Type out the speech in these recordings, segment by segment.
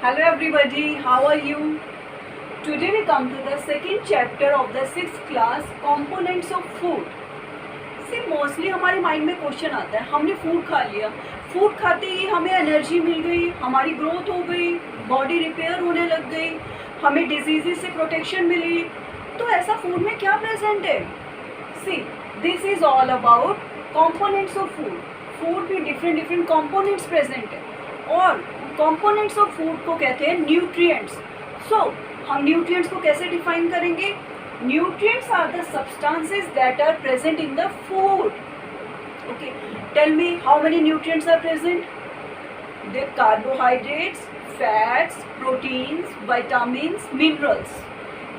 Hello everybody, how are you? Today we come to the second chapter of the 6th class, components of food. See, mostly हमारे mind में question आता है, हमने food खा लिया, food खाते ही हमें एनर्जी मिल गई, हमारी ग्रोथ हो गई, बॉडी रिपेयर होने लग गई, हमें डिजीजेस से प्रोटेक्शन मिली, तो ऐसा फूड में क्या प्रेजेंट है? See, this is all about components of food. Food में डिफरेंट डिफरेंट कंपोनेंट्स प्रेजेंट है और कंपोनेंट्स ऑफ फूड को कहते हैं न्यूट्रिएंट्स. सो हम न्यूट्रिएंट्स को कैसे डिफाइन करेंगे? Nutrients are the substances that are present in the food. Okay, tell me how many nutrients are present? The carbohydrates, fats, proteins, vitamins, minerals.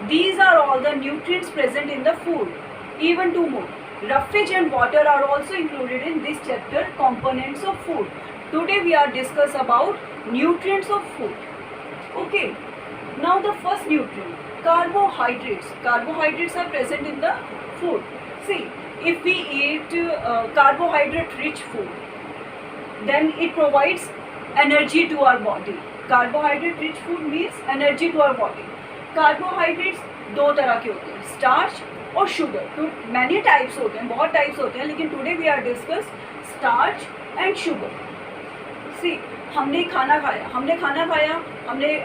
These are all the nutrients present in the food. Even two more. Roughage and water are also included in this chapter, components of food. Today we are discuss about nutrients of food. Okay. Now the first nutrient, carbohydrates. Carbohydrates are present in the food. See, if we eat carbohydrate rich food, then it provides energy to our body. Carbohydrate rich food means energy to our body. Carbohydrates दो तरह के होते हैं, starch और sugar. तो many types होते हैं, बहुत टाइप्स होते हैं, लेकिन today we are discuss starch and sugar. See, हमने खाना खाया,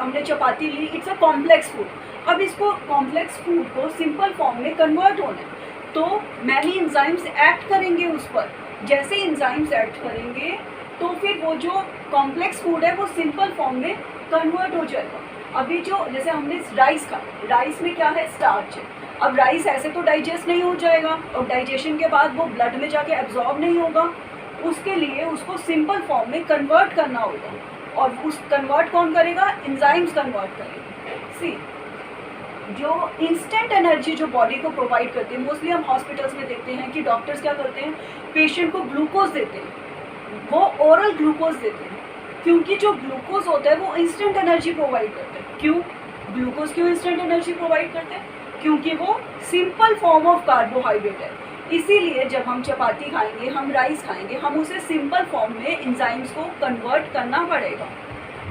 हमने चपाती ली, इट्स अ कॉम्प्लेक्स फूड. अब इसको कॉम्प्लेक्स फूड को सिंपल फॉर्म में कन्वर्ट होना है, तो मैनी एंजाइम्स एक्ट करेंगे उस पर. जैसे एंजाइम्स एक्ट करेंगे तो फिर वो जो कॉम्प्लेक्स फूड है वो सिंपल फॉर्म में कन्वर्ट हो जाएगा. अभी जो जैसे हमने राइस खाया, राइस में क्या है? स्टार्च है. अब राइस ऐसे तो डाइजेस्ट नहीं हो जाएगा और डाइजेशन के बाद वो ब्लड में जाके एब्जॉर्ब नहीं होगा. उसके लिए उसको सिंपल फॉर्म में कन्वर्ट करना होगा, और उस कन्वर्ट कौन करेगा? एंजाइम्स कन्वर्ट करेंगे. सी, जो इंस्टेंट एनर्जी जो बॉडी को प्रोवाइड करती है, मोस्टली हम हॉस्पिटल्स में देखते हैं कि डॉक्टर्स क्या करते हैं, पेशेंट को ग्लूकोज देते हैं, वो ओरल ग्लूकोज देते हैं, क्योंकि जो ग्लूकोज होता है वो इंस्टेंट एनर्जी प्रोवाइड करता है. क्यों ग्लूकोज क्यों इंस्टेंट एनर्जी प्रोवाइड करते हैं? क्योंकि वो सिंपल फॉर्म ऑफ कार्बोहाइड्रेट है. इसीलिए जब हम चपाती खाएंगे, हम राइस खाएंगे, हम उसे सिंपल फॉर्म में एंजाइम्स को कन्वर्ट करना पड़ेगा.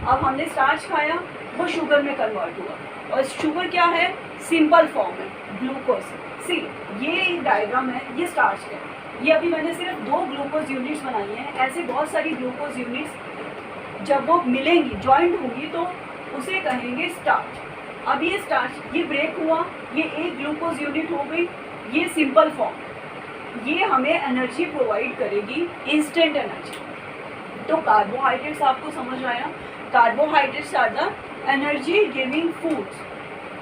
अब हमने स्टार्च खाया, वो शुगर में कन्वर्ट हुआ, और शुगर क्या है? सिंपल फॉर्म है, ग्लूकोज. सी, ये डायग्राम है, ये स्टार्च है. ये अभी मैंने सिर्फ 2 ग्लूकोज यूनिट्स बनाई हैं. ऐसे बहुत सारी ग्लूकोज यूनिट्स जब वो मिलेंगी, ज्वाइंट होंगी, तो उसे कहेंगे स्टार्च. अब ये स्टार्च, ये ब्रेक हुआ, ये एक ग्लूकोज यूनिट हो गई, ये सिंपल फॉर्म, ये हमें एनर्जी प्रोवाइड करेगी, इंस्टेंट एनर्जी. तो कार्बोहाइड्रेट्स आपको समझ आया? Carbohydrates are the energy giving foods.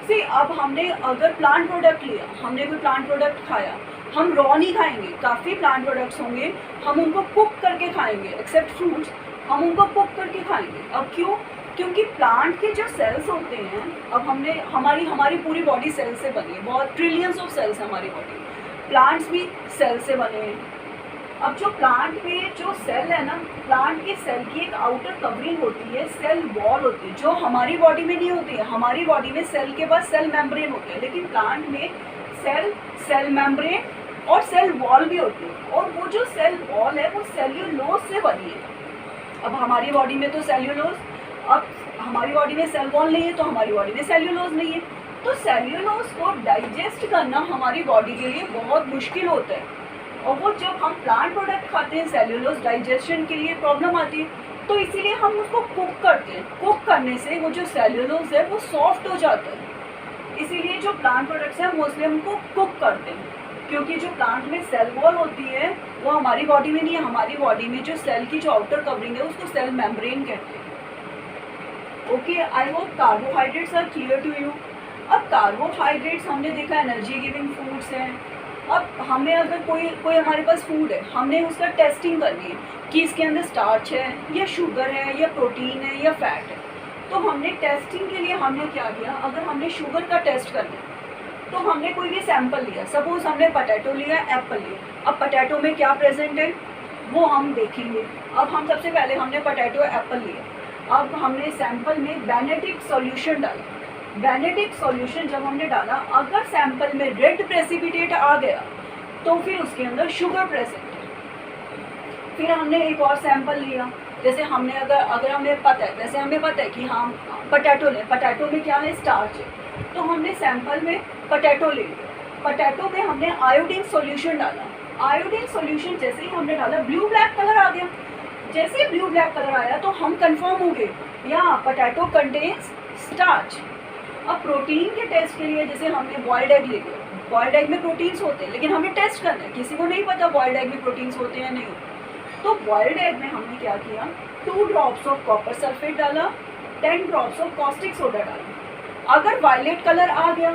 See, अब हमने अगर प्लांट प्रोडक्ट लिया, हमने कोई प्लांट प्रोडक्ट खाया, हम रॉ नहीं खाएंगे, काफ़ी प्लांट प्रोडक्ट्स होंगे, हम उनको कुक करके खाएंगे. एक्सेप्ट फ्रूट्स, हम उनको कुक करके खाएंगे. अब क्यों? क्योंकि प्लांट के जो सेल्स होते हैं, अब हमने हमारी पूरी बॉडी सेल से बनी है, बहुत ट्रिलियंस ऑफ सेल्स हमारी बॉडी. प्लांट्स भी सेल से बने हैं. अब जो प्लांट में जो सेल है ना, प्लांट के सेल की एक आउटर कवरिंग होती है, सेल वॉल होती है, जो हमारी बॉडी में नहीं होती है. हमारी बॉडी में सेल के बाद सेल मेम्ब्रेन होते हैं, लेकिन प्लांट में सेल मेम्ब्रेन और सेल वॉल भी होती है. और वो जो सेल वॉल है वो सेल्यूलोज से बनी है. अब हमारी बॉडी में तो सेल्यूलोज, अब हमारी बॉडी में सेल वॉल नहीं है, तो हमारी बॉडी में सेल्यूलोज नहीं है. तो सेल्यूलोज को डाइजेस्ट करना हमारी बॉडी के लिए बहुत मुश्किल होता है, और वो जब हम प्लांट प्रोडक्ट खाते हैं, सेल्यूलोज डाइजेशन के लिए प्रॉब्लम आती है, तो इसीलिए हम उसको कुक करते हैं. कुक करने से वो जो सेल्यूलोज है वो सॉफ्ट हो जाता है. इसीलिए जो प्लांट प्रोडक्ट्स हैं मोस्टली हमको कुक करते हैं, क्योंकि जो प्लांट में सेल वॉल होती है वो हमारी बॉडी में नहीं है. हमारी बॉडी में जो सेल की जो आउटर कवरिंग है उसको सेल मेम्ब्रेन कहते हैं. Okay, I hope carbohydrates are clear to you. अब कार्बोहाइड्रेट्स हमने देखा एनर्जी गिविंग फूड्स हैं. अब हमें अगर कोई हमारे पास फूड है, हमने उसका टेस्टिंग करनी है कि इसके अंदर स्टार्च है या शुगर है या प्रोटीन है या फैट है. तो हमने टेस्टिंग के लिए हमने क्या किया, अगर हमने शुगर का टेस्ट करना है तो हमने कोई भी सैंपल लिया. सपोज हमने पोटैटो लिया, एप्पल लिया. अब पोटैटो में क्या प्रेजेंट है वो हम देखेंगे. अब हम सबसे पहले हमने पोटैटो एप्पल लिया. अब हमने सैंपल में बेनेडिक्ट सॉल्यूशन डाला. बेनेडिक्ट सॉल्यूशन जब हमने डाला, अगर सैंपल में रेड प्रेसिपिटेट आ गया तो फिर उसके अंदर शुगर प्रेजेंट है। फिर हमने एक और सैंपल लिया, जैसे हमने अगर हमें पता है, जैसे हमें पता है कि हम पटैटो लें, पटैटो में क्या है, स्टार्च है, तो हमने सैंपल में पटैटो ले लिया। पटैटो में हमने आयोडीन सॉल्यूशन डाला। आयोडीन सॉल्यूशन जैसे ही हमने डाला ब्लू ब्लैक कलर आ गया। जैसे ही ब्लू ब्लैक कलर आया तो हम कंफर्म हो गए यहाँ पटैटो कंटेन्स स्टार्च। अब प्रोटीन के टेस्ट के लिए जैसे हमने बॉइल्ड एग ले लिया, बॉइल्ड एग में प्रोटीन्स होते हैं, लेकिन हमें टेस्ट करना है, किसी को नहीं पता बॉइल्ड एग में प्रोटीन्स होते हैं या नहीं होते। तो बॉइल्ड एग में हमने क्या किया, 2 ड्रॉप्स ऑफ कॉपर सल्फेट डाला, 10 ड्रॉप्स ऑफ कॉस्टिक सोडा डाला। अगर वायलेट कलर आ गया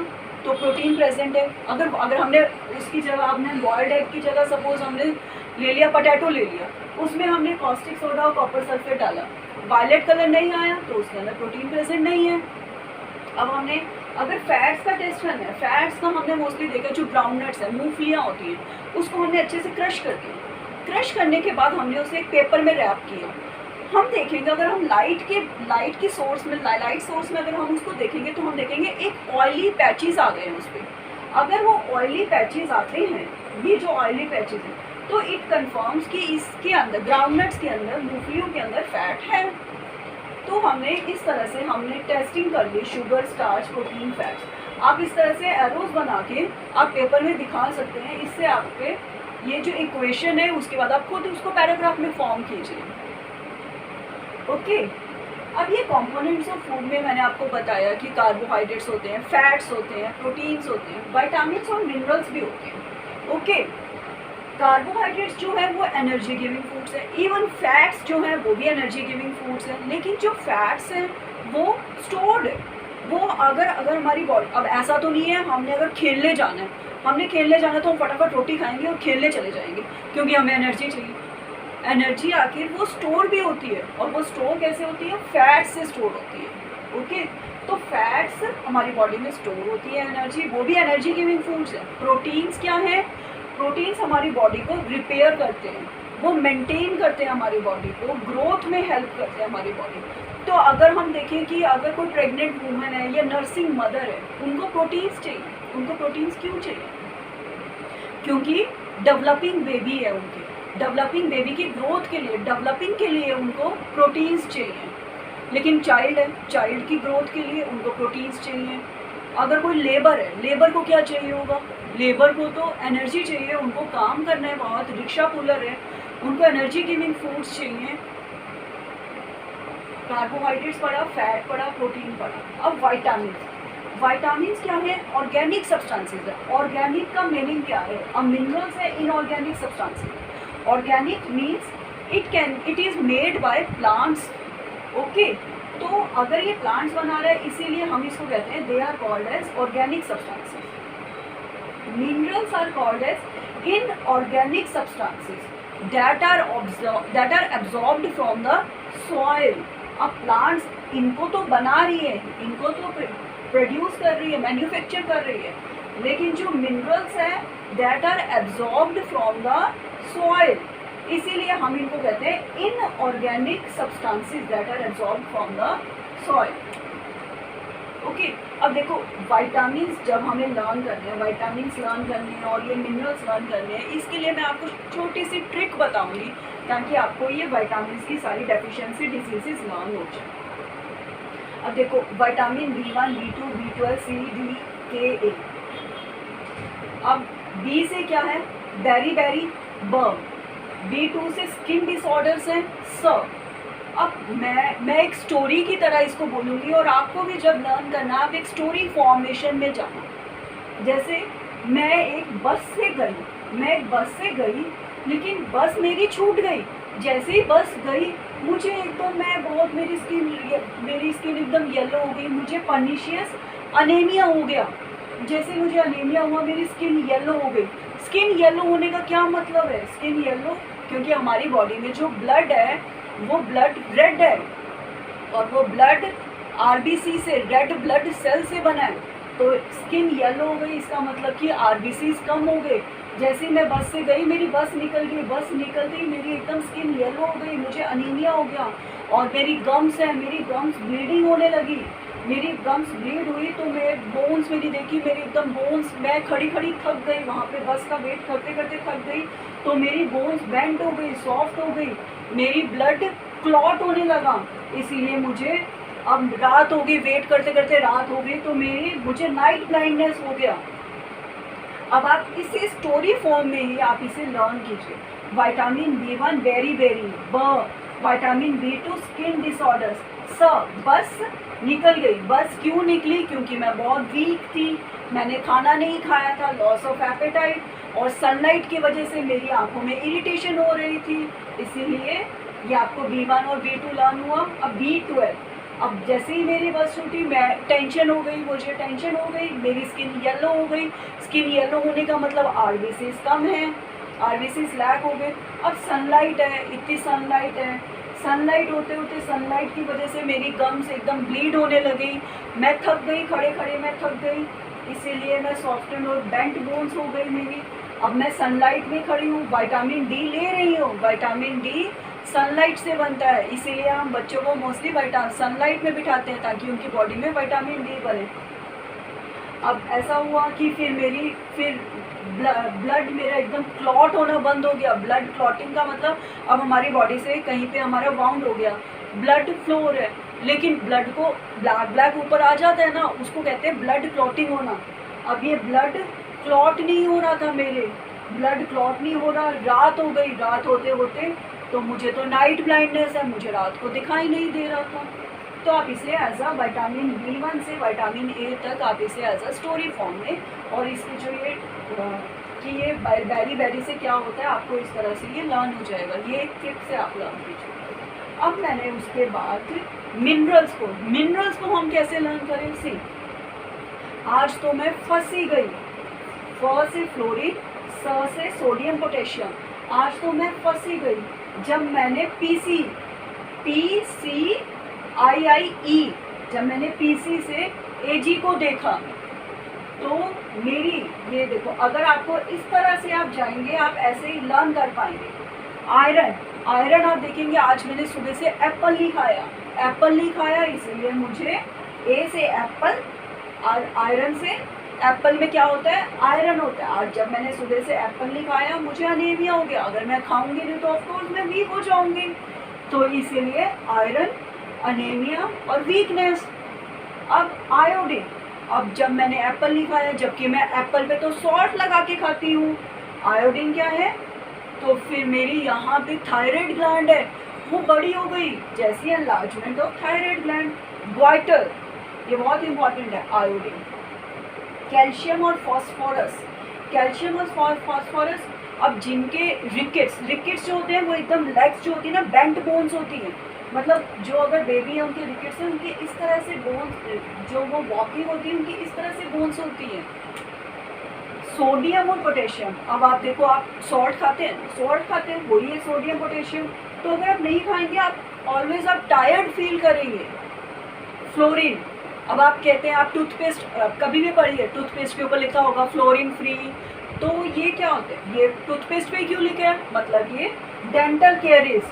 तो प्रोटीन प्रेजेंट है। अगर हमने उसकी जगह, हमने बॉइल्ड एग की जगह सपोज हमने ले लिया पटैटो ले लिया, उसमें हमने कॉस्टिक सोडा और कॉपर सल्फेट डाला, वायलेट कलर नहीं आया तो उसके अंदर प्रोटीन प्रेजेंट नहीं है। अब हमने अगर फैट्स का टेस्ट करना है, फैट्स का हमने मोस्टली देखा, जो ग्राउंड नट्स है, मूंगफलियाँ होती हैं, उसको हमने अच्छे से क्रश कर दिया। क्रश करने के बाद हमने उसे एक पेपर में रैप किया। हम देखेंगे अगर हम लाइट की सोर्स में, लाइट सोर्स में अगर हम उसको देखेंगे तो हम देखेंगे एक ऑयली पैचेस आ गए हैं उस पर। अगर वो ऑयली पैचेस आते हैं, ये जो ऑयली पैचेस हैं, तो इट कन्फर्म्स कि इसके अंदर, ग्राउंडनट्स के अंदर, मूंगफलियों के अंदर फैट है। तो हमने इस तरह से हमने टेस्टिंग कर ली, शुगर, स्टार्च, प्रोटीन, फैट्स। आप इस तरह से एरोज बना के आप पेपर में दिखा सकते हैं। इससे आपके ये जो इक्वेशन है उसके बाद आप खुद उसको पैराग्राफ में फॉर्म कीजिए। ओके, अब ये कंपोनेंट्स ऑफ फूड में मैंने आपको बताया कि कार्बोहाइड्रेट्स होते हैं, फैट्स होते हैं, प्रोटीन्स होते हैं, विटामिन्स और मिनरल्स भी होते हैं। ओके, कार्बोहाइड्रेट्स जो है वो एनर्जी गिविंग फूड्स है, इवन फैट्स जो है वो भी एनर्जी गिविंग फूड्स हैं। लेकिन जो फैट्स हैं वो स्टोर्ड है। वो अगर हमारी बॉडी, अब ऐसा तो नहीं है हमने अगर खेलने जाना है, हमने खेलने जाना तो हम फटाफट रोटी खाएंगे और खेलने चले जाएंगे, क्योंकि हमें एनर्जी चाहिए। एनर्जी आखिर वो स्टोर भी होती है, और वो स्टोर कैसे होती है, फैट से स्टोर होती है। ओके, तो फैट्स हमारी बॉडी में स्टोर होती है एनर्जी, वो भी एनर्जी गिविंग फूड्स है। प्रोटीन्स क्या है, प्रोटीन्स हमारी बॉडी को रिपेयर करते हैं, वो मेंटेन करते हैं हमारी बॉडी को, ग्रोथ में हेल्प करते हैं हमारी बॉडी। तो अगर हम देखें कि अगर कोई प्रेग्नेंट वूमेन है या नर्सिंग मदर है, उनको प्रोटीन्स चाहिए। उनको प्रोटीन्स क्यों चाहिए, क्योंकि डेवलपिंग बेबी है, उनके डेवलपिंग बेबी की ग्रोथ के लिए, डेवलपिंग के लिए उनको प्रोटीन्स चाहिए। लेकिन चाइल्ड है, चाइल्ड की ग्रोथ के लिए उनको प्रोटीन्स चाहिए। अगर कोई लेबर है, लेबर को क्या चाहिए होगा, लेबर को तो एनर्जी चाहिए, उनको काम करना है बहुत, रिक्शा पुलर है, उनको एनर्जी गिविंग फूड्स चाहिए। कार्बोहाइड्रेट्स पड़ा, फैट पड़ा, प्रोटीन पड़ा। अब वाइटामिन्स, वाइटामिन्स क्या है, ऑर्गेनिक सब्सटेंसेस है। ऑर्गेनिक का मीनिंग क्या है, अब मिनरल्स है, inorganic substances. Organic means it is made by plants. Okay, तो अगर ये प्लांट्स बना रहा है इसीलिए हम इसको कहते हैं they are called as organic substances. Minerals are called as inorganic substances that are absorbed from the soil. अब प्लांट्स इनको तो बना रही है, इनको तो प्रोड्यूस कर रही है, मैन्युफैक्चर कर रही है, लेकिन जो मिनरल्स है that are absorbed from the soil, इसीलिए हम इनको कहते हैं inorganic substances that are absorbed from the soil. Okay, अब देखो विटामिन्स जब हमें लर्न करने हैं, विटामिन्स लर्न करने हैं और ये मिनरल्स लर्न करने हैं, इसके लिए मैं आपको छोटी सी ट्रिक बताऊंगी ताकि आपको ये विटामिन्स की सारी डेफिशिएंसी डिजीजेस लर्न हो जाए। अब देखो vitamin B1, B2, B12, C, D, K, A। अब B से क्या है, बेरी बर्म। B2 से स्किन डिसऑर्डर्स हैं, स। अब मैं एक स्टोरी की तरह इसको बोलूँगी और आपको भी जब लर्न करना आप एक स्टोरी फॉर्मेशन में जाना। जैसे मैं एक बस से गई लेकिन बस मेरी छूट गई। जैसे ही बस गई मुझे एकदम मेरी स्किन एकदम येलो हो गई, मुझे पर्निशियस अनीमिया हो गया। जैसे मुझे अनीमिया हुआ मेरी स्किन येलो हो गई। स्किन येलो होने का क्या मतलब है, स्किन येलो क्योंकि हमारी बॉडी में जो ब्लड है वो ब्लड रेड है और वो ब्लड आरबीसी से, रेड ब्लड सेल से बना है। तो स्किन येलो हो गई, इसका मतलब कि आरबीसीज कम हो गए। जैसे मैं बस से गई, मेरी बस निकल गई, बस निकलते ही मेरी एकदम स्किन येलो हो गई, मुझे अनीमिया हो गया और मेरी गम्स है, मेरी गम्स ब्लीडिंग होने लगी। मेरी गम्स ब्लीड हुई तो मैं बोन्स मेरी देखी, मेरी एकदम बोन्स, मैं खड़ी खड़ी थक गई, वहाँ पे बस का वेट करते करते थक गई, तो मेरी बोन्स बेंड हो गई, सॉफ्ट हो गई, मेरी ब्लड क्लॉट होने लगा। इसीलिए मुझे अब रात हो गई, वेट करते करते रात हो गई, तो मुझे नाइट ब्लाइंडनेस हो गया। अब आप इसे स्टोरी फॉर्म में ही आप इसे लर्न कीजिए। Vitamin B1 very very, vitamin B2 skin disorders, बस निकल गई। बस क्यों निकली? क्योंकि मैं बहुत वीक थी, मैंने खाना नहीं खाया था, लॉस ऑफ एपेटाइट, और सनलाइट की वजह से मेरी आंखों में इरिटेशन हो रही थी। इसीलिए ये आपको B1 और B2 लर्न हुआ। अब B12, अब जैसे ही मेरी बस छूटी, मैं टेंशन हो गई, मुझे टेंशन हो गई, मेरी स्किन येलो हो गई। स्किन येलो होने का मतलब आरबीसीज कम है, आरबीसीज लैक हो गए। अब सनलाइट है, इतनी सनलाइट है, सनलाइट होते होते सनलाइट की वजह से मेरी गम्स एकदम ब्लीड होने लगी, मैं थक गई, खड़े खड़े मैं थक गई, इसीलिए मैं सॉफ्टन और बेंट बोन्स हो गई मेरी। अब मैं सनलाइट में खड़ी हूँ, विटामिन डी ले रही हूँ, विटामिन डी सनलाइट से बनता है, इसीलिए हम बच्चों को मोस्टली सनलाइट में बिठाते हैं ताकि उनकी बॉडी में विटामिन डी बने। अब ऐसा हुआ कि फिर ब्लड मेरा एकदम क्लॉट होना बंद हो गया। ब्लड क्लॉटिंग का मतलब अब हमारी बॉडी से कहीं पे हमारा वाउंड हो गया, ब्लड फ्लो हो रहा है, लेकिन ब्लड को ब्लैक ऊपर आ जाता है ना, उसको कहते हैं ब्लड क्लॉटिंग होना। अब ये ब्लड क्लॉट नहीं हो रहा था, मेरे ब्लड क्लॉट नहीं हो रहा, रात हो गई, रात होते होते तो मुझे तो नाइट ब्लाइंडनेस है, मुझे रात को दिखाई नहीं दे रहा था। तो आप इसे एज अ विटामिन B1 से विटामिन A तक आप इसे एज अ स्टोरी फॉर्म में, और इसके जो ये बैरी बैरी से क्या होता है आपको इस तरह से ये लर्न हो जाएगा, ये एक टिप से आप लर्न कीजिए। अब मैंने उसके बाद मिनरल्स को हम कैसे लर्न करें? सी, आज तो मैं फंसी गई, फ से फ्लोरीन, स से सोडियम पोटेशियम, आज तो मैं फंसी गई जब मैंने PCIIE, जब मैंने PC से AG को देखा, तो मेरी ये देखो, अगर आपको इस तरह से आप जाएंगे आप ऐसे ही लर्न कर पाएंगे। आयरन आप देखेंगे, आज मैंने सुबह से एप्पल नहीं खाया, इसलिए मुझे A से एप्पल, और आयरन से एप्पल में क्या होता है? आयरन होता है। आज जब मैंने सुबह से एप्पल नहीं खाया, मुझे अनीमिया हो गया, अगर मैं खाऊंगी नहीं तो ऑफकोर्स मैं वीक हो जाऊंगी, तो इसीलिए आयरन, अनीमिया और वीकनेस। अब आयोडीन, अब जब मैंने एप्पल नहीं खाया, जबकि मैं एप्पल पे तो सॉल्ट लगा के खाती हूँ, आयोडीन क्या है? तो फिर मेरी यहाँ पे थायराइड ग्लैंड है, वो बड़ी हो गई, जैसी enlargement of thyroid gland. Vital, ये बहुत इंपॉर्टेंट है, आयोडीन। कैल्शियम और फॉस्फोरस, अब जिनके रिकेट्स जो होते हैं, वो एकदम लेग्स जो होती है ना, बेंट बोन्स होती हैं, मतलब जो अगर बेबी है उनके रिकेट्स हैं, उनकी इस तरह से बोन्स, जो वो वॉकिंग होती है उनकी इस तरह से बोन्स होती हैं। सोडियम और पोटेशियम, अब आप देखो, आप सॉल्ट खाते हैं, वही है सोडियम पोटेशियम, तो अगर आप नहीं खाएंगे आप ऑलवेज आप टायर्ड फील करेंगे। फ्लोरीन, अब आप कहते हैं, आप टूथपेस्ट कभी भी पढ़िए, टूथपेस्ट के ऊपर लिखा होगा फ्लोरीन फ्री, तो ये क्या होता है? ये टूथपेस्ट पे क्यों लिखा है? मतलब ये डेंटल केयरिस,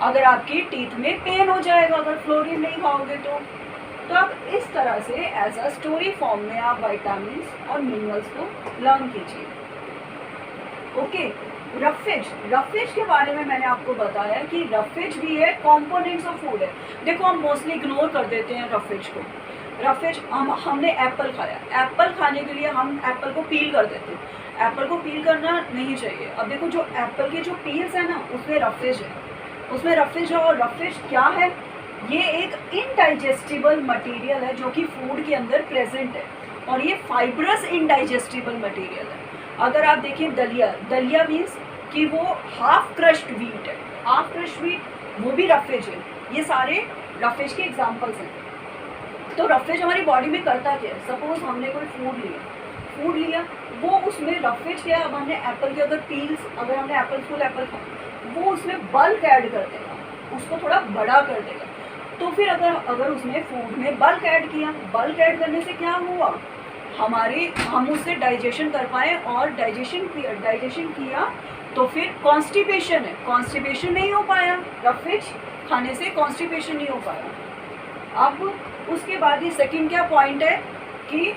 अगर आपकी टीथ में पेन हो जाएगा अगर फ्लोरीन नहीं खाओगे तो आप इस तरह से एज अ स्टोरी फॉर्म में आप विटामिन्स और मिनरल्स को लर्न कीजिए। ओके, रफेज के बारे में मैंने आपको बताया कि रफेज भी है, कंपोनेंट्स ऑफ फूड है। देखो, हम मोस्टली इग्नोर कर देते हैं रफेज को। हमने एप्पल खाया, एप्पल खाने के लिए हम एप्पल को पील कर देते हैं, एप्पल को पील करना नहीं चाहिए। अब देखो, जो एप्पल के जो पील्स है ना, उसमें रफेज है, और रफेज क्या है? ये एक इनडाइजेस्टिबल मटेरियल है जो कि फूड के अंदर प्रेजेंट है, और ये फाइब्रस इनडाइजेस्टिबल मटेरियल है। अगर आप देखें दलिया मीन्स कि वो हाफ क्रश्ड व्हीट है, हाफ क्रश्ड व्हीट वो भी रफेज है। ये सारे रफेज के एग्जाम्पल्स हैं। तो रफेज हमारी बॉडी में करता क्या है? सपोज हमने कोई फूड लिया, वो उसमें रफेज क्या है? अब हमने एप्पल के अगर हमने फुल एप्पल खाया, वो उसमें बल्क ऐड कर देगा, उसको थोड़ा बड़ा कर देगा। तो फिर अगर उसने फूड में बल्क ऐड किया, बल्क ऐड करने से क्या हुआ? हम उससे डाइजेशन कर पाए, और डाइजेशन किया तो फिर कॉन्स्टिपेशन नहीं हो पाया, रफेज खाने से कॉन्स्टिपेशन नहीं हो पाया। अब उसके बाद ये सेकंड क्या पॉइंट है कि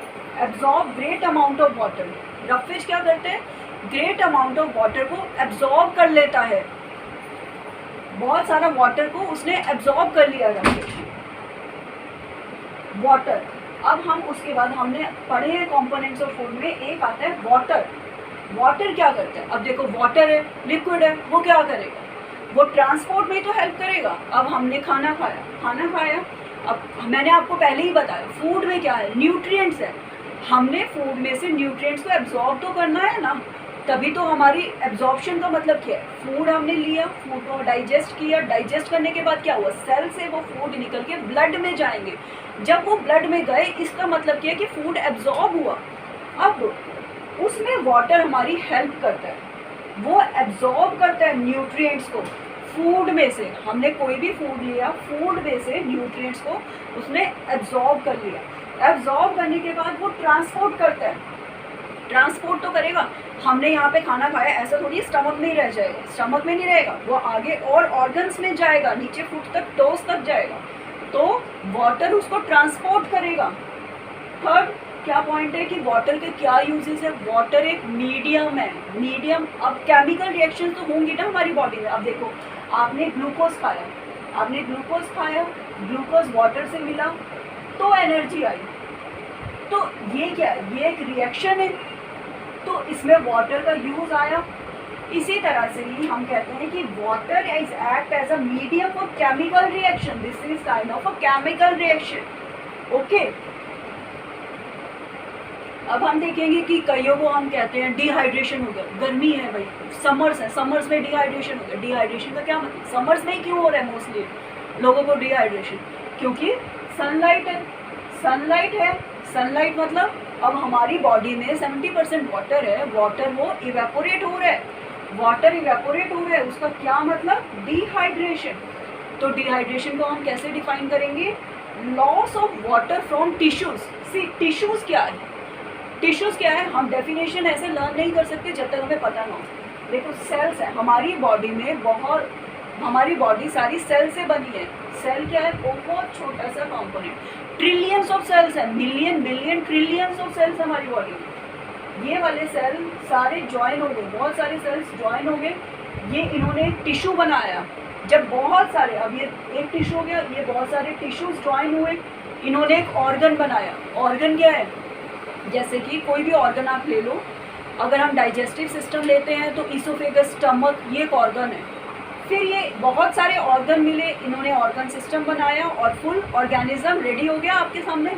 absorb great amount of water. Roughage क्या करते हैं, ग्रेट अमाउंट ऑफ वाटर को एब्जॉर्ब कर लेता है, बहुत सारा वाटर को उसने एब्जॉर्ब कर लिया रफिश। वाटर, अब हम उसके बाद हमने पढ़े हैं कंपोनेंट्स ऑफ फूड में, एक आता है वाटर। वाटर क्या करता है, अब देखो वाटर है, लिक्विड है, वो क्या करेगा, वो ट्रांसपोर्ट में तो हेल्प करेगा। अब हमने खाना खाया, अब मैंने आपको पहले ही बताया फूड में क्या है, न्यूट्रिएंट्स है। हमने फूड में से न्यूट्रिएंट्स को एब्जॉर्ब तो करना है ना, तभी तो हमारी एब्जॉर्प्शन का मतलब क्या है, फूड हमने लिया, फूड को डाइजेस्ट किया, डाइजेस्ट करने के बाद क्या हुआ, सेल से वो फूड निकल के ब्लड में जाएंगे। जब वो ब्लड में गए इसका मतलब क्या है कि फूड एब्जॉर्ब हुआ। अब उसमें वाटर हमारी हेल्प करता है, वो एब्जॉर्ब करता है न्यूट्रिएंट्स को फूड में से। हमने कोई भी फूड लिया, फूड में से न्यूट्रिएंट्स को उसने एब्जॉर्ब कर लिया। एब्जॉर्ब करने के बाद वो ट्रांसपोर्ट करता है, ट्रांसपोर्ट तो करेगा। हमने यहाँ पे खाना खाया, ऐसा थोड़ी स्टमक में ही रह जाएगा, स्टमक में नहीं रहेगा, वो आगे और ऑर्गन्स में जाएगा, नीचे फुट तक, टोस तक जाएगा, तो वाटर उसको ट्रांसपोर्ट करेगा। थर्ड क्या पॉइंट है कि वाटर के क्या यूजेस है, वाटर एक मीडियम है, मीडियम। अब केमिकल रिएक्शन तो होंगी ना हमारी बॉडी में। अब देखो आपने ग्लूकोज खाया, ग्लूकोज वाटर से मिला तो एनर्जी आई, तो ये क्या है, ये एक रिएक्शन है, तो इसमें वाटर का यूज आया। इसी तरह से ही हम कहते हैं कि water is act as a medium for chemical reaction, this is kind of a chemical reaction. Okay, अब हम देखेंगे कि कईयों को हम कहते हैं डिहाइड्रेशन हो गया, गर्मी है भाई, समर्स है, समर्स में डिहाइड्रेशन हो गया। डिहाइड्रेशन का क्या मतलब, समर्स में ही क्यों हो रहा है मोस्टली लोगों को डिहाइड्रेशन, क्योंकि सनलाइट है, सनलाइट मतलब अब हमारी बॉडी में 70% वाटर है, वाटर वो इवेपोरेट हो रहा है, वाटर इवेपोरेट हो रहा है, उसका क्या मतलब, डिहाइड्रेशन। तो डिहाइड्रेशन को हम कैसे डिफाइन करेंगे, loss of water from tissues. See tissues क्या है, टिश्यूज क्या है, हम डेफिनेशन ऐसे लर्न नहीं कर सकते जब तक हमें पता ना हो। देखो सेल्स है हमारी बॉडी में, बहुत, हमारी बॉडी सारी सेल से बनी है। सेल क्या है, बहुत छोटा सा कंपोनेंट, ट्रिलियंस ऑफ सेल्स है, million billion trillions of cells हमारी बॉडी में। ये वाले सेल सारे ज्वाइन हो गए, बहुत सारे सेल्स ज्वाइन हो गए, ये इन्होंने एक टिश्यू बनाया। जब बहुत सारे, अब ये एक टिश्यू हो गया, ये बहुत सारे टिश्यूज ज्वाइन हुए, इन्होंने एक ऑर्गन बनाया। ऑर्गन क्या है, जैसे कि कोई भी ऑर्गन आप ले लो, अगर हम डाइजेस्टिव सिस्टम लेते हैं तो इसोफेगस, स्टमक, ये एक ऑर्गन है। फिर ये बहुत सारे ऑर्गन मिले, इन्होंने ऑर्गन सिस्टम बनाया और फुल ऑर्गेनिज्म रेडी हो गया आपके सामने।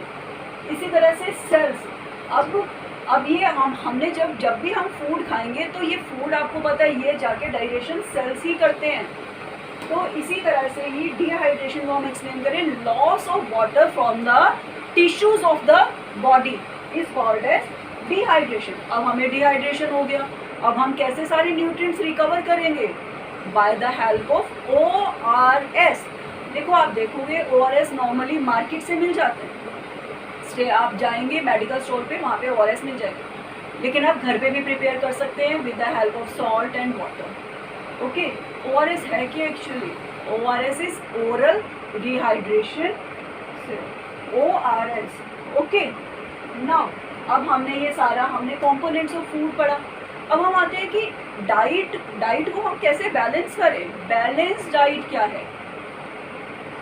इसी तरह से सेल्स, अब ये हमने जब भी हम फूड खाएंगे तो ये फूड आपको पता है ये जाके डाइजेशन सेल्स ही करते हैं। तो इसी तरह से ही डिहाइड्रेशन को हम एक्सप्लेन करें, loss of water from the tissues of the body is called as dehydration. अब हमें डिहाइड्रेशन हो गया, अब हम कैसे सारे न्यूट्रिएंट्स रिकवर करेंगे, by the help of ORS। देखो आप देखोगे ORS नॉर्मली मार्केट से मिल जाते हैं, आप जाएंगे मेडिकल स्टोर पे, वहाँ पे ORS मिल जाएगा, लेकिन आप घर पे भी प्रिपेयर कर सकते हैं with the help of salt and water. Okay, ORS है क्या actually, ORS is oral rehydration, ORS। Okay, now अब हमने ये सारा, हमने कंपोनेंट्स ऑफ फूड पढ़ा। अब हम आते हैं कि डाइट को हम कैसे बैलेंस करें। बैलेंस डाइट क्या है,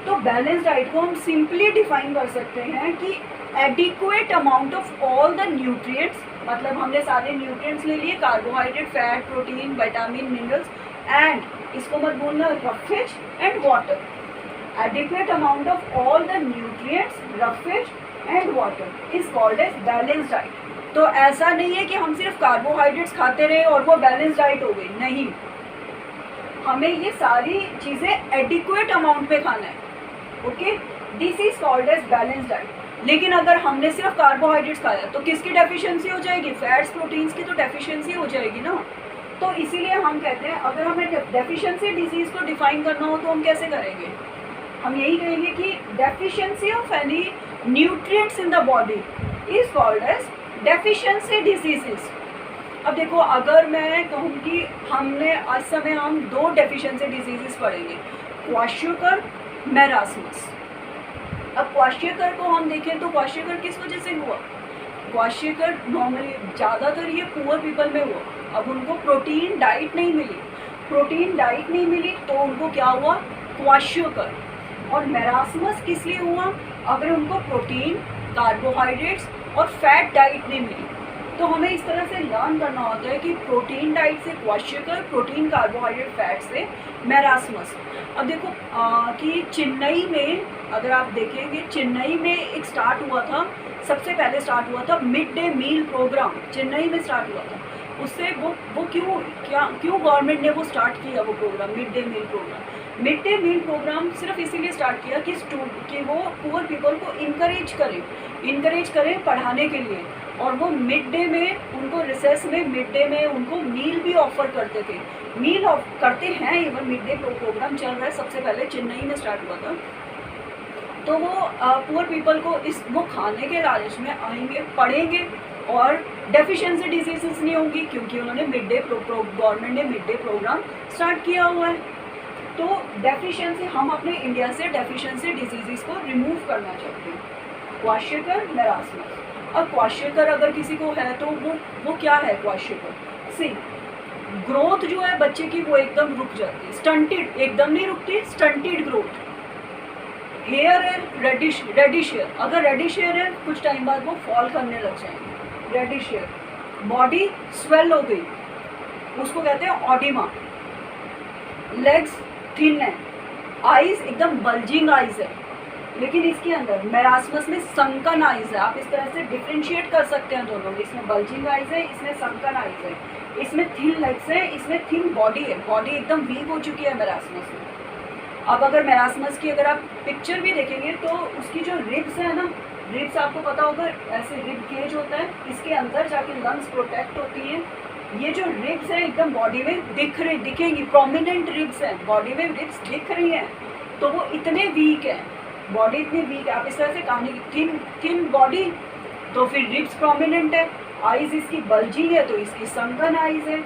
तो बैलेंस डाइट को हम सिंपली डिफाइन कर सकते हैं कि adequate amount of all the nutrients, मतलब हमने सारे न्यूट्रिएंट्स ले लिए, carbohydrate, fat, protein, vitamin, minerals and, इसको मत भूलना, roughage and water. Adequate amount of all the nutrients, roughage and water is called as balance diet. तो ऐसा नहीं है कि हम सिर्फ कार्बोहाइड्रेट्स खाते रहे और वो बैलेंस डाइट हो गई, नहीं, हमें ये सारी चीज़ें एडिक्वेट अमाउंट में खाना है। Okay, this is called as balance diet. लेकिन अगर हमने सिर्फ कार्बोहाइड्रेट्स खाया तो किसकी डेफिशिएंसी हो जाएगी, फैट्स, प्रोटीन्स की तो डेफिशिएंसी हो जाएगी ना। तो इसीलिए हम कहते हैं अगर हमें डेफिशिएंसी डिजीज़ को डिफाइन करना हो तो हम कैसे करेंगे, हम यही कहेंगे कि deficiency of any nutrients in the body is called as deficiency diseases. अब देखो अगर मैं कहूँ कि हमने आज समय हम 2 डेफिशिएंसी डिजीजेस पढ़ेंगे, क्वाशियोकर, मेरास्मस। अब क्वाशियकर को हम देखें तो क्वाशियकर किस वजह से हुआ? क्वाशियकर नॉर्मली ज़्यादातर ये पुअर पीपल में हुआ। अब उनको प्रोटीन डाइट नहीं मिली तो उनको क्या हुआ? क्वाशियकर। और मेरास्मस किस लिए हुआ? अगर उनको प्रोटीन, कार्बोहाइड्रेट्स और फैट डाइट नहीं मिली। तो हमें इस तरह से लर्न करना होता है कि प्रोटीन डाइट से क्वाशियकर, प्रोटीन, कार्बोहाइड्रेट, फैट से मेरास्मस। अब देखो कि चेन्नई में, अगर आप देखेंगे, चेन्नई में एक स्टार्ट हुआ था, सबसे पहले स्टार्ट हुआ था mid day meal program, Chennai में स्टार्ट हुआ था। उससे वो क्यों गवर्नमेंट ने वो स्टार्ट किया वो program, mid day meal program? Mid day meal program सिर्फ इसीलिए स्टार्ट किया कि वो पुअर पीपल को इनकरेज करें पढ़ाने के लिए। और वो मिड डे में उनको रिसेस में, मिड डे में उनको मील भी ऑफर करते थे, मील करते हैं। इवन मिड डे प्रोग्राम चल रहा है, सबसे पहले चेन्नई में स्टार्ट हुआ था। तो वो पुअर पीपल को वो खाने के लालच में आएंगे, पढ़ेंगे और डेफिशिएंसी डिजीजेस नहीं होंगी, क्योंकि उन्होंने गवर्नमेंट ने मिड डे प्रोग्राम स्टार्ट किया हुआ है। तो डेफिशिएंसी, हम अपने इंडिया से डेफिशिएंसी डिजीज़ को रिमूव करना चाहते हैं। क्वाशियकर, मेरास्मस। और क्वाशियकर अगर किसी को है तो वो क्या है क्वाशियकर? सी, ग्रोथ जो है बच्चे की वो एकदम रुक जाती है, स्टंटेड, एकदम नहीं रुकती, स्टंटेड ग्रोथ। हेयर है रेडिश हेयर, अगर रेडिश हेयर है कुछ टाइम बाद वो फॉल करने लग जाएंगे, रेडिश हेयर। बॉडी स्वेल हो गई, उसको कहते हैं ऑडिमा। लेग्स थिन है, आईज एकदम बल्जिंग आईज है, लेकिन इसके अंदर मेरास्मस में संकन आईज है। आप इस तरह से डिफ्रेंशिएट कर सकते हैं दोनों, इसमें बल्जिंग आईज है, इसमें संकन आईज है, इसमें थिन लेग्स है, इसमें थिन बॉडी है, बॉडी एकदम वीक हो चुकी है मेरास्मस में। अब अगर मेरास्मस की अगर आप पिक्चर भी देखेंगे तो उसकी जो रिब्स है ना, रिब्स आपको पता होगा ऐसे रिब केज होता है, इसके अंदर जाके लंग्स प्रोटेक्ट होती हैं। ये जो रिब्स हैं एकदम बॉडी में दिखेंगी, प्रोमिनेंट रिब्स हैं, बॉडी में रिब्स दिख रही हैं, तो वो इतने वीक हैं, बॉडी इतनी वीक है। आप इस तरह से कहानी की थिन बॉडी, तो फिर रिब्स प्रोमिनेंट है, आईज इसकी बल्जिंग है तो इसकी संकन आईज है।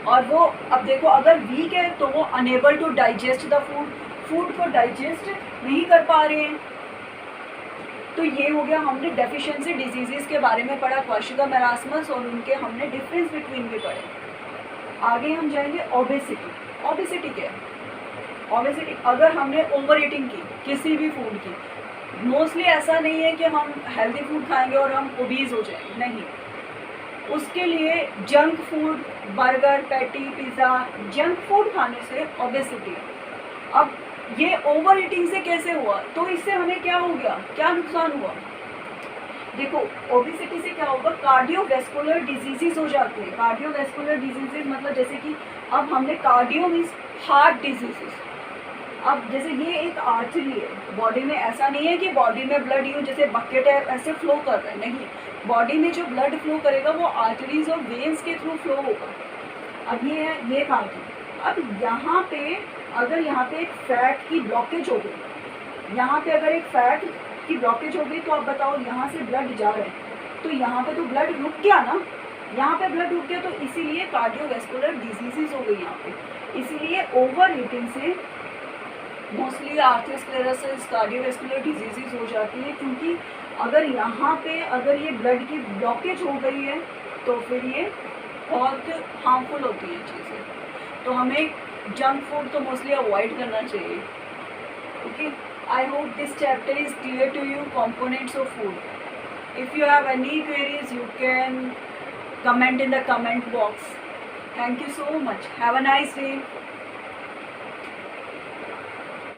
और वो अब देखो अगर वीक है तो वो unable to digest the food को डाइजेस्ट नहीं कर पा रहे हैं। तो ये हो गया, हमने डेफिशिएंसी डिजीजेस के बारे में पढ़ा, क्वाशियकर, मेरास्मस, और उनके हमने डिफरेंस बिटवीन भी पढ़े। आगे हम जाएंगे ओबेसिटी। ओबेसिटी क्या है? ओबेसिटी, अगर हमने ओवर ईटिंग की किसी भी फूड की, मोस्टली ऐसा नहीं है कि हम हेल्दी फूड खाएंगे और हम ओबीज हो जाएंगे, नहीं। उसके लिए junk food, burger, patty, pizza, junk food खाने से ओबेसिटी है। अब ये ओवर ईटिंग से कैसे हुआ? तो इससे हमें क्या हो गया, क्या नुकसान हुआ? देखो ओबेसिटी से क्या होगा, कार्डियोवैस्कुलर डिजीजेस हो जाते हैं। कार्डियोवैस्कुलर डिजीजेस मतलब जैसे कि अब हमने कार्डियो मीन्स हार्ट डिजीजेस। अब जैसे ये एक आर्टरी है बॉडी में, ऐसा नहीं है कि बॉडी में ब्लड यूँ जैसे बकेट है ऐसे फ्लो कर रहा है, नहीं। बॉडी में जो ब्लड फ्लो करेगा वो आर्टरीज और वेन्स के थ्रू फ्लो होगा। अब ये है, ये एक आर्टरी। अब यहाँ पे अगर यहाँ पे एक फैट की ब्लॉकेज हो गई, यहाँ पे अगर एक फैट की ब्लॉकेज हो गई तो आप बताओ यहाँ से ब्लड जा रहा है, तो यहाँ पे तो ब्लड रुक गया ना, यहाँ पे ब्लड रुक गया, तो इसीलिए कार्डियोवैस्कुलर डिजीजेस हो गई यहाँ पे। इसीलिए ओवर ईटिंग से मोस्टली आर्थरोस्क्लेरोसिस, कार्डियोवैस्कुलर डिजीजेस हो जाती है, क्योंकि अगर यहाँ पे अगर ये ब्लड की ब्लॉकेज हो गई है तो फिर ये बहुत हार्मफुल होती है चीज़ें। तो हमें जंक फूड तो मोस्टली अवॉइड करना चाहिए। Okay, I hope this chapter is clear to you, components of food. If you have any queries, you can comment in the comment box. Thank you so much. Have a nice day.